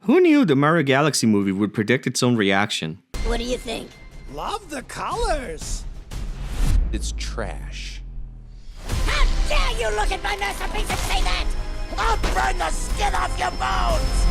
Who knew the Mario Galaxy movie would predict its own reaction? What do you think? Love the colors. It's trash. How dare you look at my masterpiece and say that? I'll burn the skin off your bones!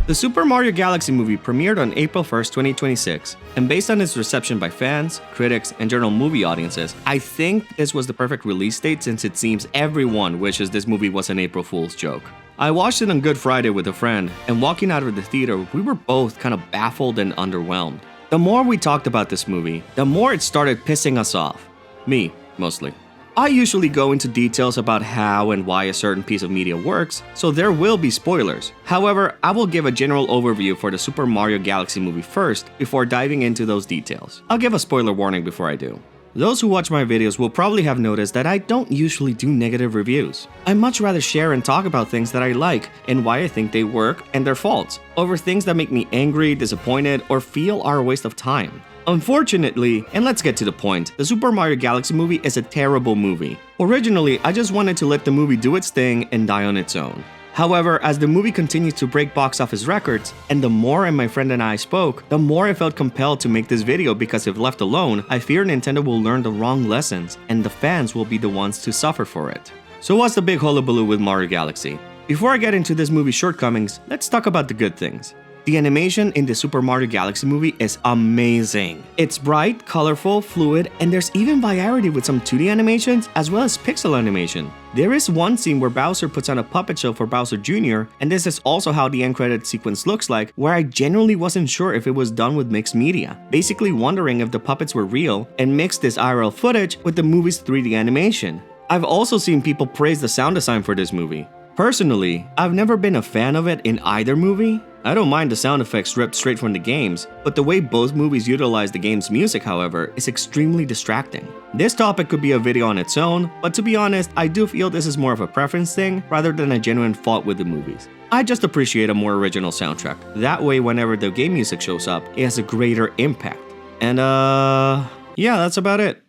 The Super Mario Galaxy movie premiered on April 1st, 2026, and based on its reception by fans, critics, and general movie audiences, I think this was the perfect release date since it seems everyone wishes this movie was an April Fool's joke. I watched it on Good Friday with a friend, and walking out of the theater, we were both kind of baffled and underwhelmed. The more we talked about this movie, the more it started pissing us off. Me, mostly. I usually go into details about how and why a certain piece of media works, so there will be spoilers. However, I will give a general overview for the Super Mario Galaxy movie first before diving into those details. I'll give a spoiler warning before I do. Those who watch my videos will probably have noticed that I don't usually do negative reviews. I much rather share and talk about things that I like and why I think they work and their faults, over things that make me angry, disappointed, or feel are a waste of time. Unfortunately, and let's get to the point, the Super Mario Galaxy movie is a terrible movie. Originally, I just wanted to let the movie do its thing and die on its own. However, as the movie continues to break box office records, and the more my friend and I spoke, the more I felt compelled to make this video because if left alone, I fear Nintendo will learn the wrong lessons, and the fans will be the ones to suffer for it. So what's the big hullabaloo with Mario Galaxy? Before I get into this movie's shortcomings, let's talk about the good things. The animation in the Super Mario Galaxy movie is amazing. It's bright, colorful, fluid, and there's even variety with some 2D animations as well as pixel animation. There is one scene where Bowser puts on a puppet show for Bowser Jr., and this is also how the end credit sequence looks like, where I genuinely wasn't sure if it was done with mixed media, basically wondering if the puppets were real and mixed this IRL footage with the movie's 3D animation. I've also seen people praise the sound design for this movie. Personally, I've never been a fan of it in either movie. I don't mind the sound effects ripped straight from the games, but the way both movies utilize the game's music, however, is extremely distracting. This topic could be a video on its own, but to be honest, I do feel this is more of a preference thing rather than a genuine fault with the movies. I just appreciate a more original soundtrack. That way, whenever the game music shows up, it has a greater impact. And yeah, that's about it.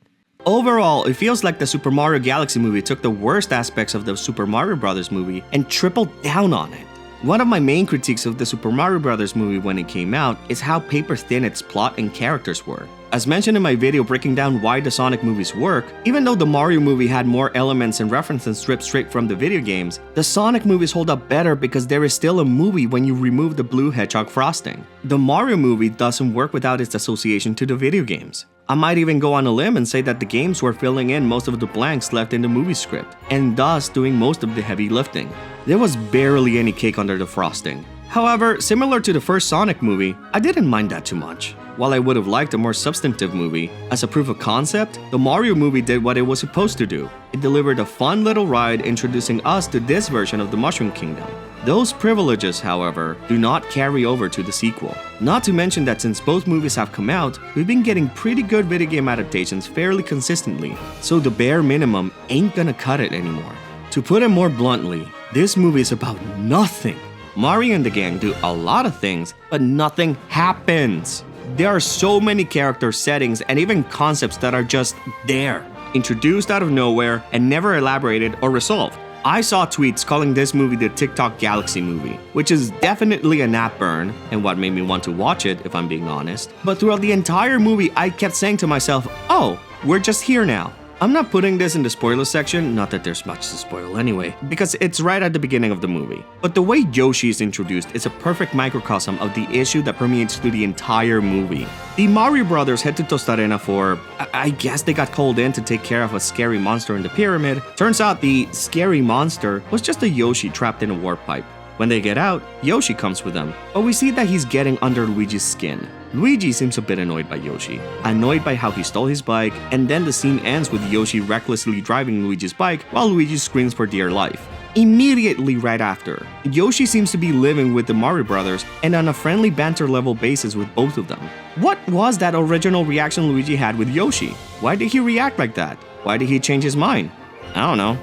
Overall, it feels like the Super Mario Galaxy movie took the worst aspects of the Super Mario Bros. Movie and tripled down on it. One of my main critiques of the Super Mario Bros. Movie when it came out is how paper-thin its plot and characters were. As mentioned in my video breaking down why the Sonic movies work, even though the Mario movie had more elements and references stripped straight from the video games, the Sonic movies hold up better because there is still a movie when you remove the blue hedgehog frosting. The Mario movie doesn't work without its association to the video games. I might even go on a limb and say that the games were filling in most of the blanks left in the movie script, and thus doing most of the heavy lifting. There was barely any cake under the frosting. However, similar to the first Sonic movie, I didn't mind that too much. While I would have liked a more substantive movie, as a proof of concept, the Mario movie did what it was supposed to do. It delivered a fun little ride introducing us to this version of the Mushroom Kingdom. Those privileges, however, do not carry over to the sequel. Not to mention that since both movies have come out, we've been getting pretty good video game adaptations fairly consistently, so the bare minimum ain't gonna cut it anymore. To put it more bluntly, this movie is about nothing. Mario and the gang do a lot of things, but nothing happens. There are so many character settings and even concepts that are just there, introduced out of nowhere and never elaborated or resolved. I saw tweets calling this movie the TikTok Galaxy movie, which is definitely a nap burn, and what made me want to watch it, if I'm being honest. But throughout the entire movie, I kept saying to myself, oh, we're just here now. I'm not putting this in the spoiler section, not that there's much to spoil anyway, because it's right at the beginning of the movie. But the way Yoshi is introduced is a perfect microcosm of the issue that permeates through the entire movie. The Mario brothers head to Tostarena for, I guess they got called in to take care of a scary monster in the pyramid. Turns out the scary monster was just a Yoshi trapped in a warp pipe. When they get out, Yoshi comes with them, but we see that he's getting under Luigi's skin. Luigi seems a bit annoyed by Yoshi, annoyed by how he stole his bike, and then the scene ends with Yoshi recklessly driving Luigi's bike while Luigi screams for dear life. Immediately right after, Yoshi seems to be living with the Mario brothers and on a friendly banter level basis with both of them. What was that original reaction Luigi had with Yoshi? Why did he react like that? Why did he change his mind? I don't know.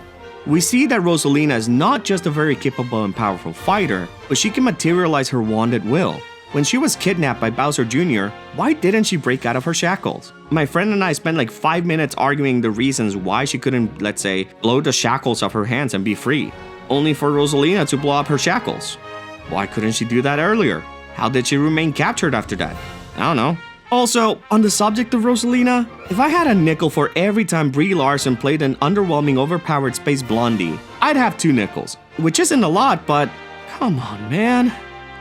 We see that Rosalina is not just a very capable and powerful fighter, but she can materialize her wand at will. When she was kidnapped by Bowser Jr., why didn't she break out of her shackles? My friend and I spent like 5 minutes arguing the reasons why she couldn't, let's say, blow the shackles off her hands and be free, only for Rosalina to blow up her shackles. Why couldn't she do that earlier? How did she remain captured after that? I don't know. Also, on the subject of Rosalina, if I had a nickel for every time Brie Larson played an underwhelming, overpowered space blondie, I'd have 2 nickels. Which isn't a lot, but come on, man.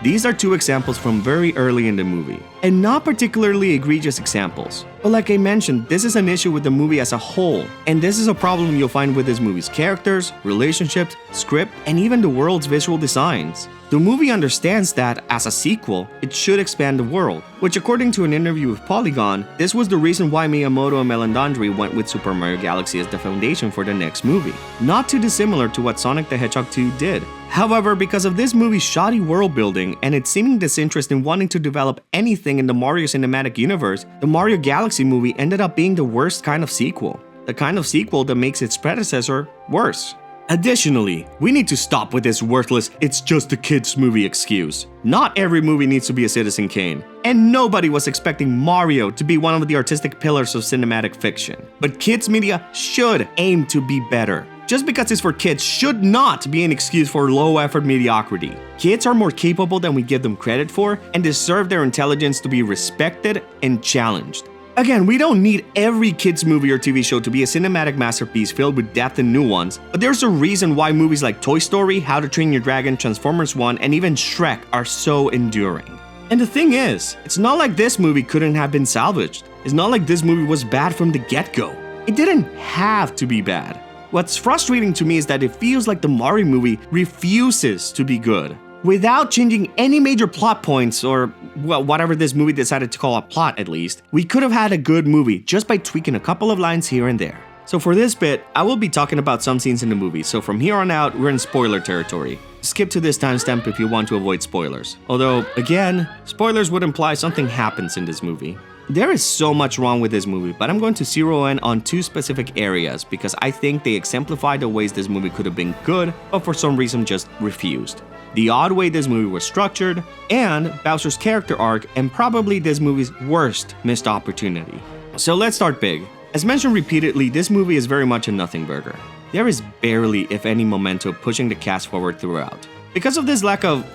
These are 2 examples from very early in the movie, and not particularly egregious examples. But like I mentioned, this is an issue with the movie as a whole, and this is a problem you'll find with this movie's characters, relationships, script, and even the world's visual designs. The movie understands that, as a sequel, it should expand the world, which according to an interview with Polygon, this was the reason why Miyamoto and Melandandri went with Super Mario Galaxy as the foundation for the next movie. Not too dissimilar to what Sonic the Hedgehog 2 did. However, because of this movie's shoddy world building and its seeming disinterest in wanting to develop anything in the Mario cinematic universe, the Mario Galaxy movie ended up being the worst kind of sequel. The kind of sequel that makes its predecessor worse. Additionally, we need to stop with this worthless "it's just a kids movie" excuse. Not every movie needs to be a Citizen Kane, and nobody was expecting Mario to be one of the artistic pillars of cinematic fiction. But kids media should aim to be better. Just because it's for kids should not be an excuse for low-effort mediocrity. Kids are more capable than we give them credit for and deserve their intelligence to be respected and challenged. Again, we don't need every kids movie or TV show to be a cinematic masterpiece filled with depth and nuance, but there's a reason why movies like Toy Story, How to Train Your Dragon, Transformers 1, and even Shrek are so enduring. And the thing is, it's not like this movie couldn't have been salvaged. It's not like this movie was bad from the get-go. It didn't have to be bad. What's frustrating to me is that it feels like the Mario movie refuses to be good. Without changing any major plot points, or well, whatever this movie decided to call a plot at least, we could have had a good movie just by tweaking a couple of lines here and there. So for this bit, I will be talking about some scenes in the movie, so from here on out, we're in spoiler territory. Skip to this timestamp if you want to avoid spoilers. Although, again, spoilers would imply something happens in this movie. There is so much wrong with this movie, but I'm going to zero in on 2 specific areas because I think they exemplify the ways this movie could have been good, but for some reason just refused. The odd way this movie was structured, and Bowser's character arc, and probably this movie's worst missed opportunity. So let's start big. As mentioned repeatedly, this movie is very much a nothing burger. There is barely, if any, momentum pushing the cast forward throughout. Because of this lack of,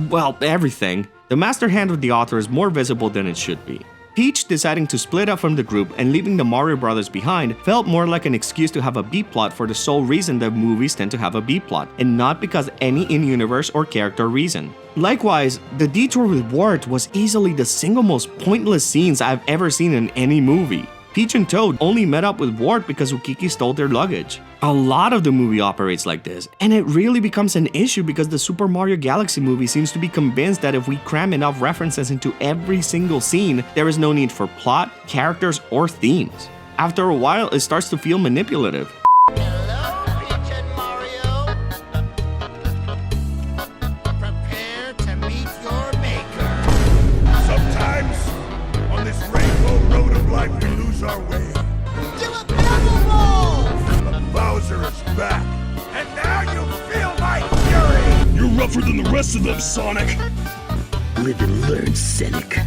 well, everything, the master hand of the author is more visible than it should be. Peach deciding to split up from the group and leaving the Mario brothers behind felt more like an excuse to have a B-plot for the sole reason that movies tend to have a B-plot, and not because any in-universe or character reason. Likewise, the detour with Wart was easily the single most pointless scenes I've ever seen in any movie. Peach and Toad only met up with Wart because Ukiki stole their luggage. A lot of the movie operates like this, and it really becomes an issue because the Super Mario Galaxy movie seems to be convinced that if we cram enough references into every single scene, there is no need for plot, characters, or themes. After a while, it starts to feel manipulative. Hello, Peach and Mario. Prepare to meet your maker. Sometimes, on this rainbow road of life, we lose our way. Do a barrel roll! But Bowser is back, and now you feel my fury! You're rougher than the rest of them, Sonic! Live and learn, cynic.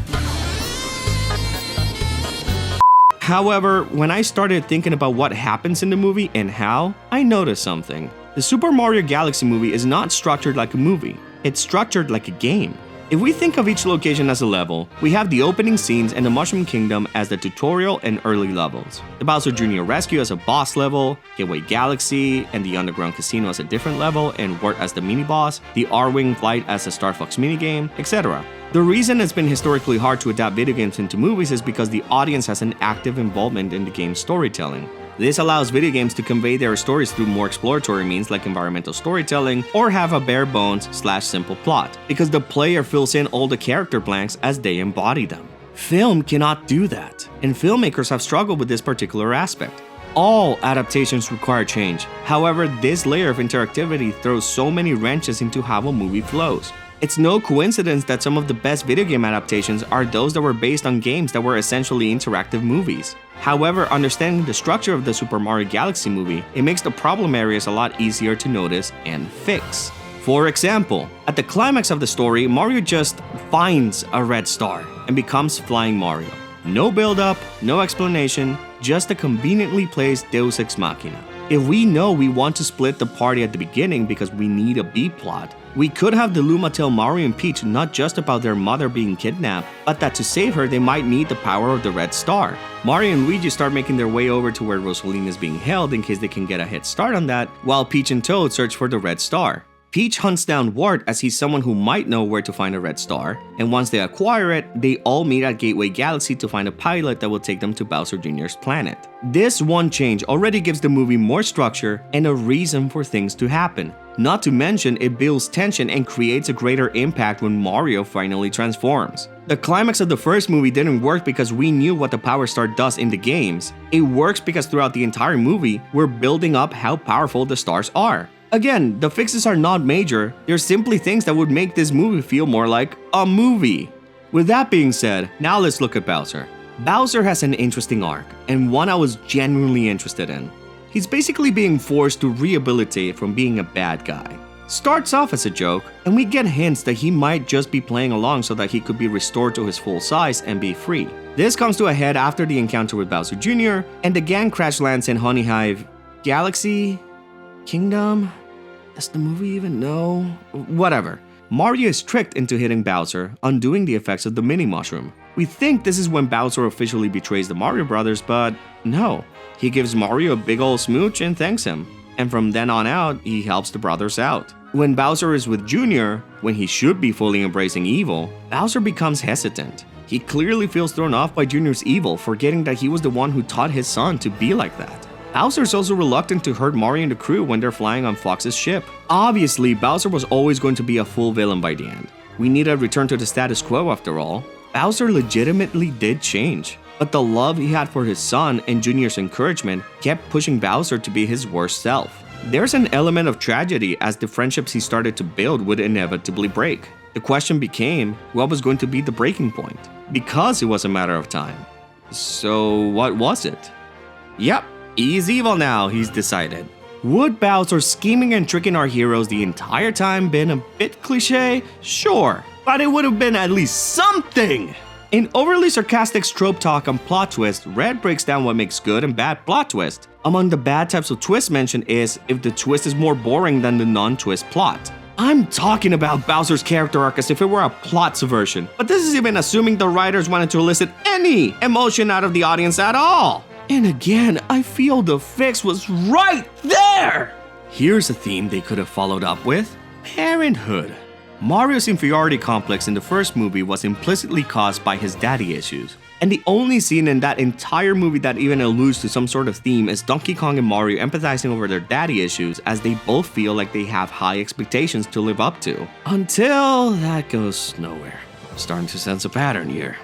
However, when I started thinking about what happens in the movie and how, I noticed something. The Super Mario Galaxy movie is not structured like a movie, it's structured like a game. If we think of each location as a level, we have the opening scenes and the Mushroom Kingdom as the tutorial and early levels, the Bowser Jr. Rescue as a boss level, Gateway Galaxy and the Underground Casino as a different level, and Wart as the mini-boss, the R-Wing Flight as a Star Fox minigame, etc. The reason it's been historically hard to adapt video games into movies is because the audience has an active involvement in the game's storytelling. This allows video games to convey their stories through more exploratory means like environmental storytelling, or have a bare bones / simple plot, because the player fills in all the character blanks as they embody them. Film cannot do that, and filmmakers have struggled with this particular aspect. All adaptations require change, however, this layer of interactivity throws so many wrenches into how a movie flows. It's no coincidence that some of the best video game adaptations are those that were based on games that were essentially interactive movies. However, understanding the structure of the Super Mario Galaxy movie, it makes the problem areas a lot easier to notice and fix. For example, at the climax of the story, Mario just finds a red star and becomes Flying Mario. No build-up, no explanation, just a conveniently placed Deus Ex Machina. If we know we want to split the party at the beginning because we need a B-plot, We could have the Luma tell Mario and Peach not just about their mother being kidnapped, but that to save her they might need the power of the Red Star. Mario and Luigi start making their way over to where Rosalina is being held in case they can get a head start on that, while Peach and Toad search for the Red Star. Peach hunts down Wart as he's someone who might know where to find a Red Star, and once they acquire it, they all meet at Gateway Galaxy to find a pilot that will take them to Bowser Jr.'s planet. This one change already gives the movie more structure and a reason for things to happen. Not to mention, it builds tension and creates a greater impact when Mario finally transforms. The climax of the first movie didn't work because we knew what the Power Star does in the games. It works because throughout the entire movie, we're building up how powerful the stars are. Again, the fixes are not major, they're simply things that would make this movie feel more like a movie. With that being said, now let's look at Bowser. Bowser has an interesting arc, and one I was genuinely interested in. He's basically being forced to rehabilitate from being a bad guy. Starts off as a joke, and we get hints that he might just be playing along so that he could be restored to his full size and be free. This comes to a head after the encounter with Bowser Jr., and the gang crash lands in Honey Hive Galaxy? Kingdom? Does the movie even know? Whatever. Mario is tricked into hitting Bowser, undoing the effects of the mini mushroom. We think this is when Bowser officially betrays the Mario Brothers, but no. He gives Mario a big ol' smooch and thanks him. And from then on out, he helps the brothers out. When Bowser is with Jr., when he should be fully embracing evil, Bowser becomes hesitant. He clearly feels thrown off by Jr.'s evil, forgetting that he was the one who taught his son to be like that. Bowser's also reluctant to hurt Mario and the crew when they're flying on Fox's ship. Obviously, Bowser was always going to be a full villain by the end. We need a return to the status quo after all. Bowser legitimately did change, but the love he had for his son and Junior's encouragement kept pushing Bowser to be his worst self. There's an element of tragedy as the friendships he started to build would inevitably break. The question became, what was going to be the breaking point? Because it was a matter of time. So what was it? Yep. He's evil now, he's decided. Would Bowser scheming and tricking our heroes the entire time been a bit cliche? Sure, but it would have been at least something! In overly sarcastic trope talk on plot twist, Red breaks down what makes good and bad plot twist. Among the bad types of twist mentioned is if the twist is more boring than the non-twist plot. I'm talking about Bowser's character arc as if it were a plot subversion, but this is even assuming the writers wanted to elicit any emotion out of the audience at all. And again, I feel the fix was right there! Here's a theme they could have followed up with: parenthood. Mario's inferiority complex in the first movie was implicitly caused by his daddy issues. And the only scene in that entire movie that even alludes to some sort of theme is Donkey Kong and Mario empathizing over their daddy issues as they both feel like they have high expectations to live up to. Until that goes nowhere. I'm starting to sense a pattern here.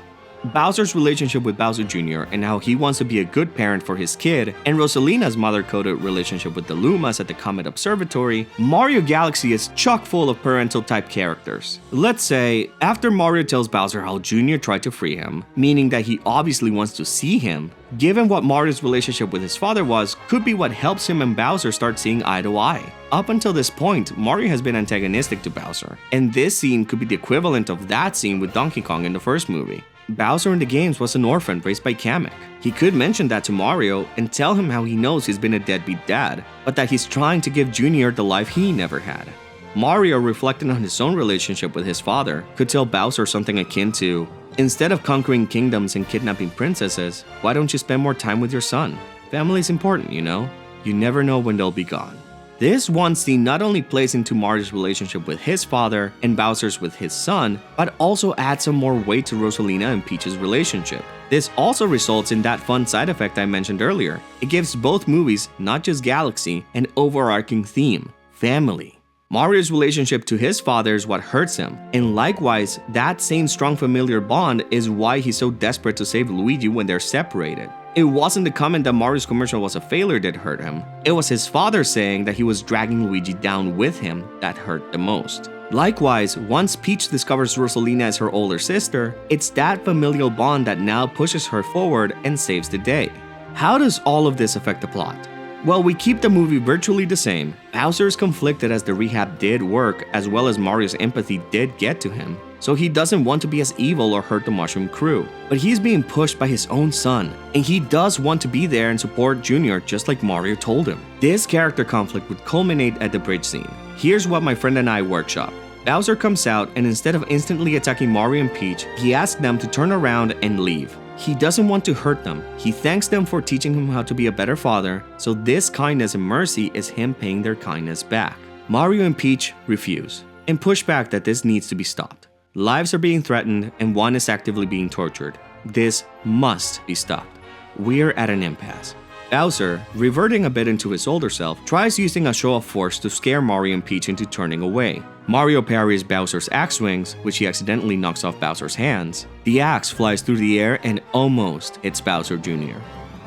Bowser's relationship with Bowser Jr. and how he wants to be a good parent for his kid, and Rosalina's mother-coded relationship with the Lumas at the Comet Observatory, Mario Galaxy is chock full of parental-type characters. Let's say, after Mario tells Bowser how Jr. tried to free him, meaning that he obviously wants to see him, given what Mario's relationship with his father was, could be what helps him and Bowser start seeing eye to eye. Up until this point, Mario has been antagonistic to Bowser, and this scene could be the equivalent of that scene with Donkey Kong in the first movie. Bowser in the games was an orphan raised by Kamek. He could mention that to Mario and tell him how he knows he's been a deadbeat dad, but that he's trying to give Junior the life he never had. Mario, reflecting on his own relationship with his father, could tell Bowser something akin to, instead of conquering kingdoms and kidnapping princesses, why don't you spend more time with your son? Family's important, you know? You never know when they'll be gone. This one scene not only plays into Mario's relationship with his father and Bowser's with his son, but also adds some more weight to Rosalina and Peach's relationship. This also results in that fun side effect I mentioned earlier. It gives both movies, not just Galaxy, an overarching theme: family. Mario's relationship to his father is what hurts him, and likewise, that same strong familiar bond is why he's so desperate to save Luigi when they're separated. It wasn't the comment that Mario's commercial was a failure that hurt him, it was his father saying that he was dragging Luigi down with him that hurt the most. Likewise, once Peach discovers Rosalina as her older sister, it's that familial bond that now pushes her forward and saves the day. How does all of this affect the plot? Well, we keep the movie virtually the same. Bowser is conflicted as the rehab did work, as well as Mario's empathy did get to him, so he doesn't want to be as evil or hurt the Mushroom crew. But he's being pushed by his own son, and he does want to be there and support Junior just like Mario told him. This character conflict would culminate at the bridge scene. Here's what my friend and I workshop. Bowser comes out, and instead of instantly attacking Mario and Peach, he asks them to turn around and leave. He doesn't want to hurt them. He thanks them for teaching him how to be a better father, so this kindness and mercy is him paying their kindness back. Mario and Peach refuse, and push back that this needs to be stopped. Lives are being threatened, and one is actively being tortured. This must be stopped. We're at an impasse. Bowser, reverting a bit into his older self, tries using a show of force to scare Mario and Peach into turning away. Mario parries Bowser's axe swings, which he accidentally knocks off Bowser's hands. The axe flies through the air and almost hits Bowser Jr.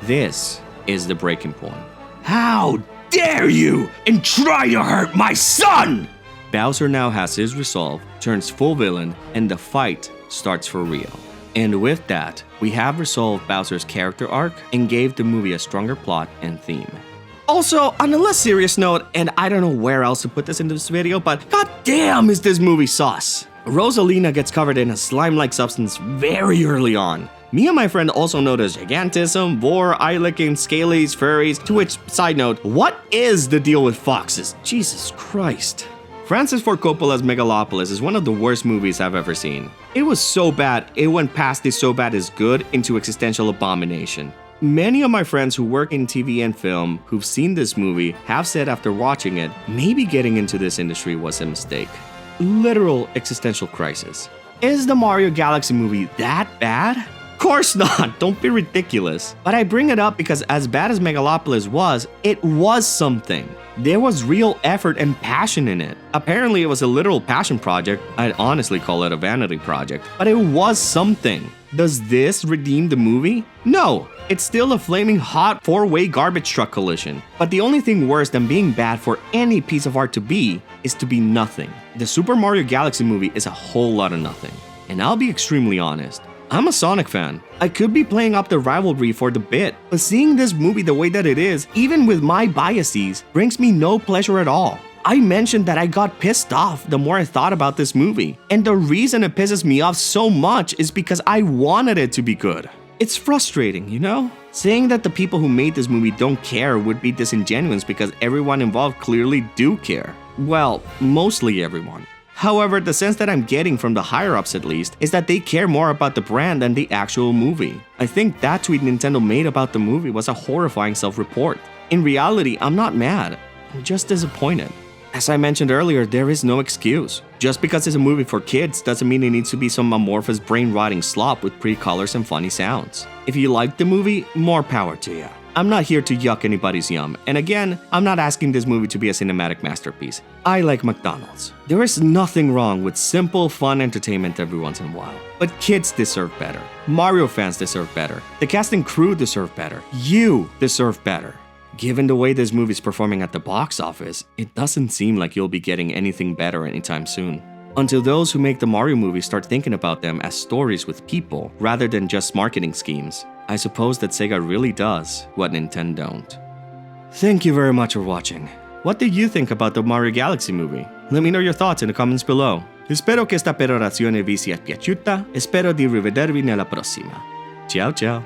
This is the breaking point. How dare you and try to hurt my son! Bowser now has his resolve, turns full villain, and the fight starts for real. And with that, we have resolved Bowser's character arc and gave the movie a stronger plot and theme. Also, on a less serious note, and I don't know where else to put this into this video, but goddamn is this movie sauce! Rosalina gets covered in a slime-like substance very early on. Me and my friend also noticed gigantism, vor, eye-licking, scalies, furries, to which, side note, what is the deal with foxes? Jesus Christ. Francis Ford Coppola's Megalopolis is one of the worst movies I've ever seen. It was so bad, it went past the so bad is good into existential abomination. Many of my friends who work in TV and film who've seen this movie have said after watching it, maybe getting into this industry was a mistake. Literal existential crisis. Is the Mario Galaxy movie that bad? Of course not, don't be ridiculous. But I bring it up because as bad as Megalopolis was, it was something. There was real effort and passion in it. Apparently it was a literal passion project. I'd honestly call it a vanity project, but it was something. Does this redeem the movie? No, it's still a flaming hot four-way garbage truck collision. But the only thing worse than being bad for any piece of art to be is to be nothing. The Super Mario Galaxy movie is a whole lot of nothing. And I'll be extremely honest. I'm a Sonic fan. I could be playing up the rivalry for the bit, but seeing this movie the way that it is, even with my biases, brings me no pleasure at all. I mentioned that I got pissed off the more I thought about this movie, and the reason it pisses me off so much is because I wanted it to be good. It's frustrating, you know? Saying that the people who made this movie don't care would be disingenuous because everyone involved clearly do care. Well, mostly everyone. However, the sense that I'm getting from the higher-ups at least is that they care more about the brand than the actual movie. I think that tweet Nintendo made about the movie was a horrifying self-report. In reality, I'm not mad, I'm just disappointed. As I mentioned earlier, there is no excuse. Just because it's a movie for kids doesn't mean it needs to be some amorphous brain-rotting slop with pretty colors and funny sounds. If you like the movie, more power to you. I'm not here to yuck anybody's yum, and again, I'm not asking this movie to be a cinematic masterpiece. I like McDonald's. There is nothing wrong with simple, fun entertainment every once in a while. But kids deserve better. Mario fans deserve better. The cast and crew deserve better. You deserve better. Given the way this movie's performing at the box office, it doesn't seem like you'll be getting anything better anytime soon. Until those who make the Mario movies start thinking about them as stories with people, rather than just marketing schemes, I suppose that Sega really does what Nintendo don't. Thank you very much for watching. What did you think about the Mario Galaxy movie? Let me know your thoughts in the comments below. Spero che sta perorazione vi sia piaciuta e spero di rivedervi nella prossima. Ciao ciao!